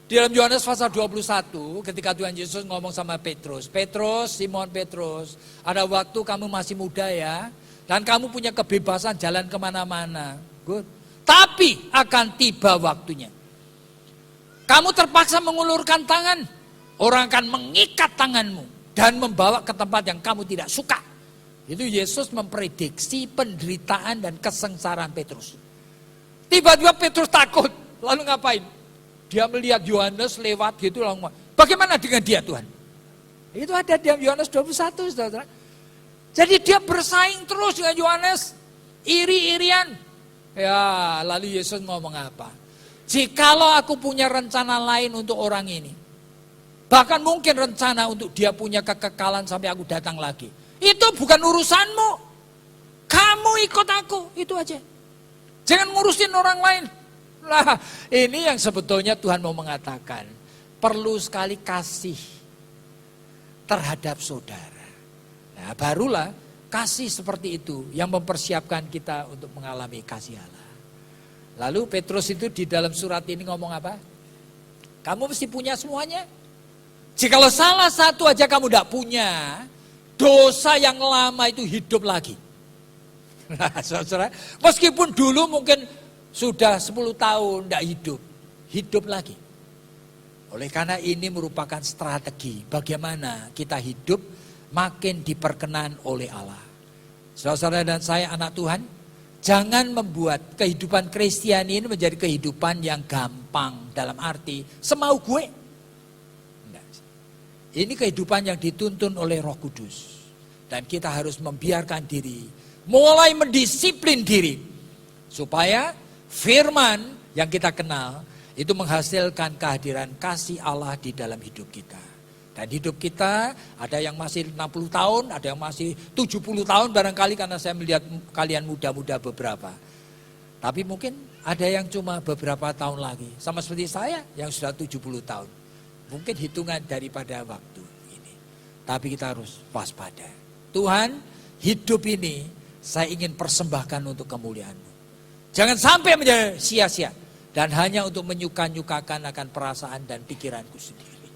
Di dalam Yohanes pasal 21, ketika Tuhan Yesus ngomong sama Petrus. Petrus, Simon Petrus, ada waktu kamu masih muda ya. Dan kamu punya kebebasan jalan kemana-mana. Good. Tapi akan tiba waktunya. Kamu terpaksa mengulurkan tangan. Orang akan mengikat tanganmu. Dan membawa ke tempat yang kamu tidak suka. Itu Yesus memprediksi penderitaan dan kesengsaraan Petrus. Tiba-tiba Petrus takut. Lalu ngapain? Dia melihat Yohanes lewat gitu. Lalu, bagaimana dengan dia Tuhan? Itu ada di Yohanes 21, saudara. Jadi dia bersaing terus dengan Yohanes. Iri-irian. Ya, lalu Yesus ngomong apa? Jikalau aku punya rencana lain untuk orang ini. Bahkan mungkin rencana untuk dia punya kekekalan sampai aku datang lagi. Itu bukan urusanmu. Kamu ikut aku, itu aja. Jangan ngurusin orang lain. Nah, ini yang sebetulnya Tuhan mau mengatakan. Perlu sekali kasih terhadap saudara. Nah, barulah kasih seperti itu yang mempersiapkan kita untuk mengalami kasih Allah. Lalu Petrus itu di dalam surat ini ngomong apa? Kamu mesti punya semuanya. Jikalau salah satu aja kamu tidak punya, dosa yang lama itu hidup lagi. Nah, saudara, meskipun dulu mungkin sudah 10 tahun tidak hidup, hidup lagi. Oleh karena ini merupakan strategi bagaimana kita hidup makin diperkenan oleh Allah. Saudara dan saya anak Tuhan, jangan membuat kehidupan Kristiani ini menjadi kehidupan yang gampang dalam arti semau gue. Ini kehidupan yang dituntun oleh Roh Kudus. Dan kita harus membiarkan diri, mulai mendisiplin diri. Supaya firman yang kita kenal, itu menghasilkan kehadiran kasih Allah di dalam hidup kita. Dan hidup kita ada yang masih 60 tahun, ada yang masih 70 tahun barangkali karena saya melihat kalian muda-muda beberapa. Tapi mungkin ada yang cuma beberapa tahun lagi. Sama seperti saya yang sudah 70 tahun. Mungkin hitungan daripada waktu ini. Tapi kita harus waspada. Tuhan, hidup ini saya ingin persembahkan untuk kemuliaan-Mu. Jangan sampai menjadi sia-sia. Dan hanya untuk menyuka-nyukakan akan perasaan dan pikiranku sendiri.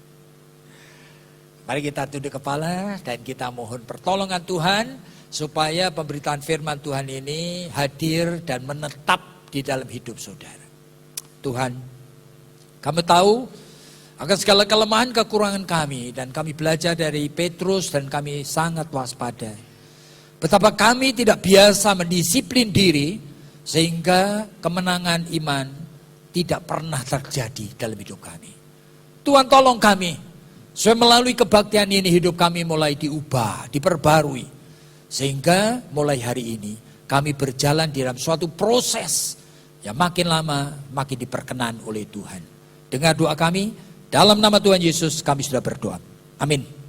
Mari kita tunduk kepala dan kita mohon pertolongan Tuhan. Supaya pemberitaan firman Tuhan ini hadir dan menetap di dalam hidup saudara. Tuhan, kami tahu akan segala kelemahan kekurangan kami dan kami belajar dari Petrus dan kami sangat waspada. Betapa kami tidak biasa mendisiplin diri sehingga kemenangan iman tidak pernah terjadi dalam hidup kami. Tuhan tolong kami supaya melalui kebaktian ini hidup kami mulai diubah, diperbarui. Sehingga mulai hari ini kami berjalan di dalam suatu proses yang makin lama makin diperkenan oleh Tuhan. Dengar doa kami, dalam nama Tuhan Yesus kami sudah berdoa. Amin.